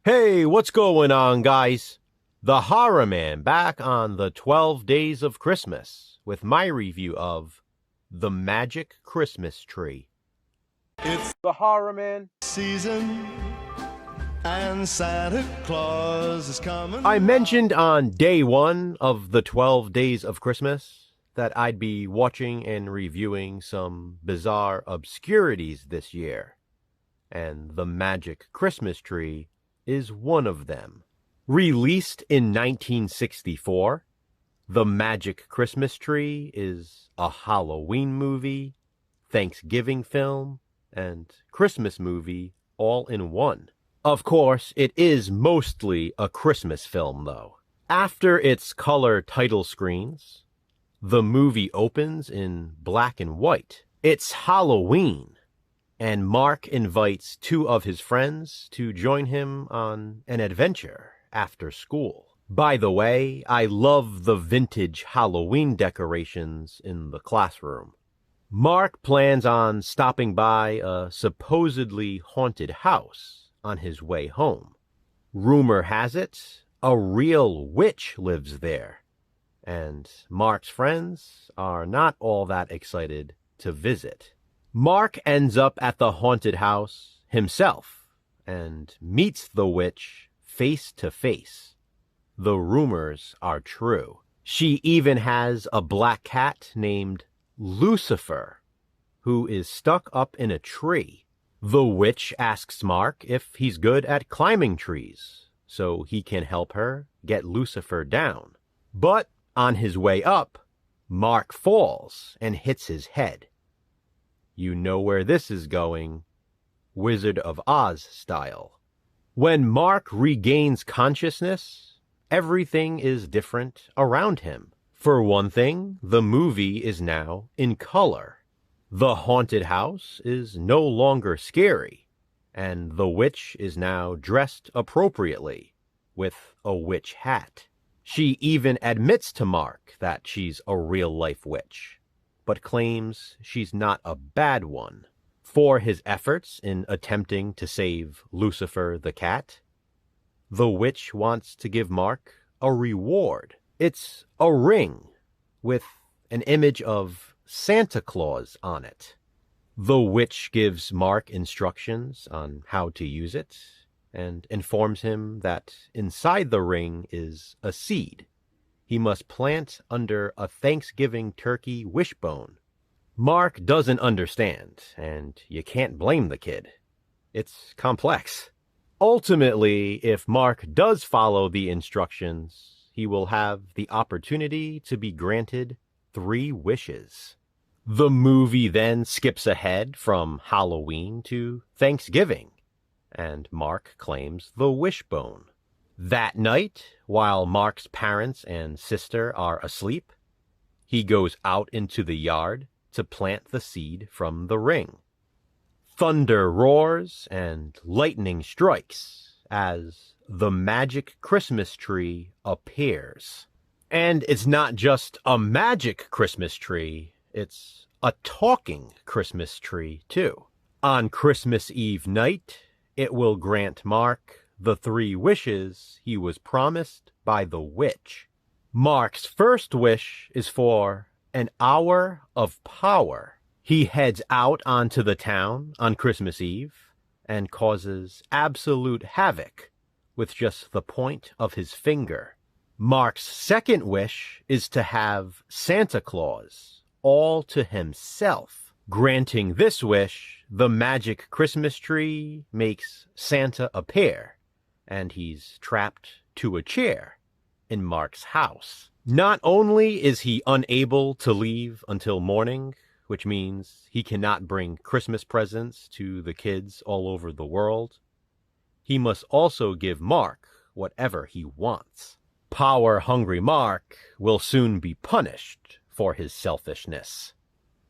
Hey, what's going on, guys? The Horror Man back on the 12 Days of Christmas with my review of The Magic Christmas Tree. It's the Horror Man season, and Santa Claus is coming. I mentioned on day one of the 12 Days of Christmas that I'd be watching and reviewing some bizarre obscurities this year, and The Magic Christmas Tree is one of them. Released in 1964, The Magic Christmas Tree is a Halloween movie, Thanksgiving film, and Christmas movie all in one. Of course, it is mostly a Christmas film, though. After its color title screens, the movie opens in black and white. It's Halloween, and Mark invites two of his friends to join him on an adventure after school. By the way, I love the vintage Halloween decorations in the classroom. Mark plans on stopping by a supposedly haunted house on his way home. Rumor has it, a real witch lives there, and Mark's friends are not all that excited to visit. Mark ends up at the haunted house himself and meets the witch face to face. The rumors are true. She even has a black cat named Lucifer, who is stuck up in a tree. The witch asks Mark if he's good at climbing trees, so he can help her get Lucifer down. But on his way up, Mark falls and hits his head. You know where this is going, Wizard of Oz style. When Mark regains consciousness, everything is different around him. For one thing, the movie is now in color. The haunted house is no longer scary, and the witch is now dressed appropriately, with a witch hat. She even admits to Mark that she's a real-life witch, but claims she's not a bad one. For his efforts in attempting to save Lucifer the cat, the witch wants to give Mark a reward. It's a ring with an image of Santa Claus on it. The witch gives Mark instructions on how to use it and informs him that inside the ring is a seed he must plant under a Thanksgiving turkey wishbone. Mark doesn't understand, and you can't blame the kid. It's complex. Ultimately, if Mark does follow the instructions, he will have the opportunity to be granted 3 wishes. The movie then skips ahead from Halloween to Thanksgiving, and Mark claims the wishbone. That night, while Mark's parents and sister are asleep, he goes out into the yard to plant the seed from the ring. Thunder roars and lightning strikes as the magic Christmas tree appears. And it's not just a magic Christmas tree, it's a talking Christmas tree too. On Christmas Eve night, it will grant Mark the 3 wishes he was promised by the witch. Mark's first wish is for an hour of power. He heads out onto the town on Christmas Eve and causes absolute havoc with just the point of his finger. Mark's second wish is to have Santa Claus all to himself. Granting this wish, the magic Christmas tree makes Santa appear, and he's trapped to a chair in Mark's house. Not only is he unable to leave until morning, which means he cannot bring Christmas presents to the kids all over the world, he must also give Mark whatever he wants. Power-hungry Mark will soon be punished for his selfishness.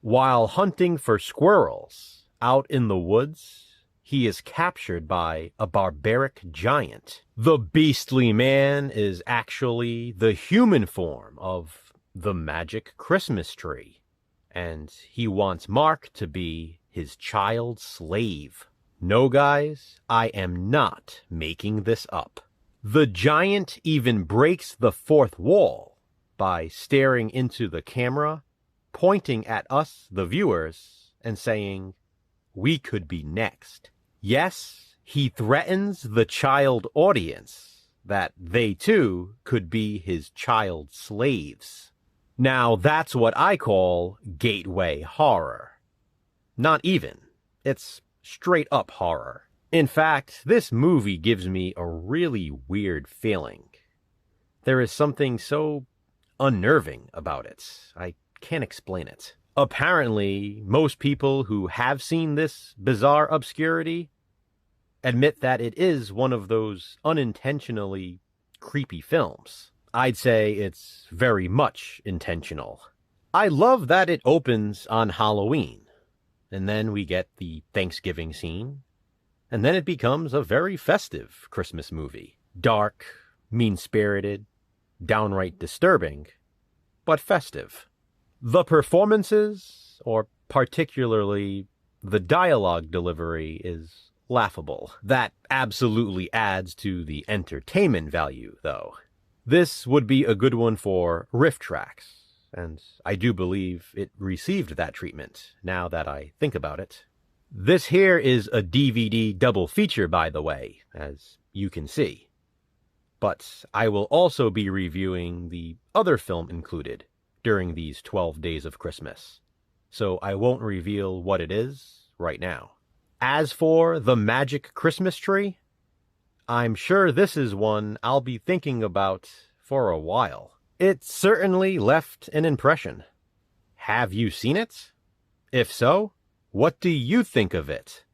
While hunting for squirrels out in the woods, he is captured by a barbaric giant. The beastly man is actually the human form of the magic Christmas tree, and he wants Mark to be his child slave. No, guys, I am not making this up. The giant even breaks the fourth wall by staring into the camera, pointing at us, the viewers, and saying, "We could be next." Yes, he threatens the child audience that they too could be his child slaves. Now that's what I call gateway horror. Not even. It's straight up horror. In fact, this movie gives me a really weird feeling. There is something so unnerving about it. I can't explain it. Apparently, most people who have seen this bizarre obscurity admit that it is one of those unintentionally creepy films. I'd say it's very much intentional. I love that it opens on Halloween, and then we get the Thanksgiving scene, and then it becomes a very festive Christmas movie. Dark, mean-spirited, downright disturbing, but festive. The performances, or particularly the dialogue delivery, is laughable. That absolutely adds to the entertainment value, though. This would be a good one for riff tracks, and I do believe it received that treatment, now that I think about it. This here is a DVD double feature, by the way, as you can see. But I will also be reviewing the other film included during these 12 days of Christmas, so I won't reveal what it is right now. As for The Magic Christmas Tree, I'm sure this is one I'll be thinking about for a while. It certainly left an impression. Have you seen it? If so, what do you think of it?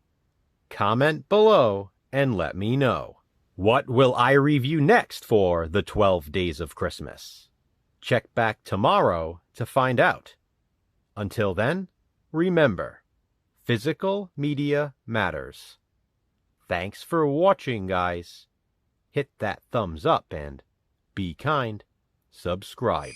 Comment below and let me know. What will I review next for the 12 Days of Christmas? Check back tomorrow to find out. Until then, remember, physical media matters. Thanks for watching, guys. Hit that thumbs up and be kind. Subscribe.